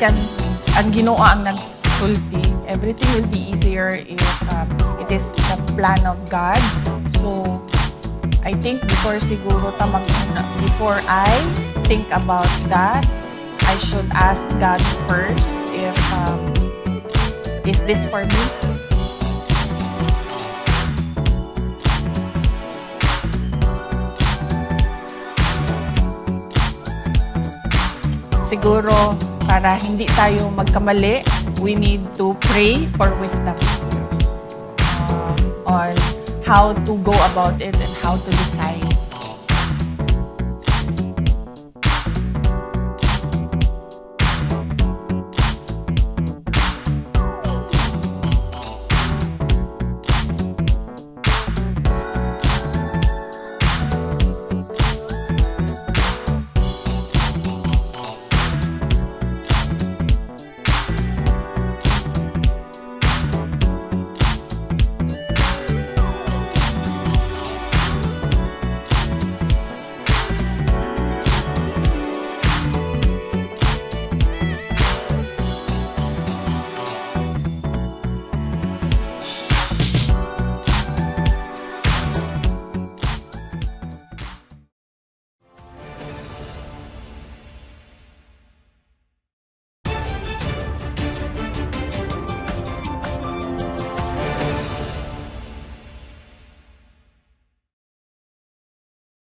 ang Ginoo ang nagsulti, everything will be easier if it is the plan of God. So, I think before I think about that, I should ask God first if is this for me? Siguro, para hindi tayo magkamali, we need to pray for wisdom on how to go about it and how to decide.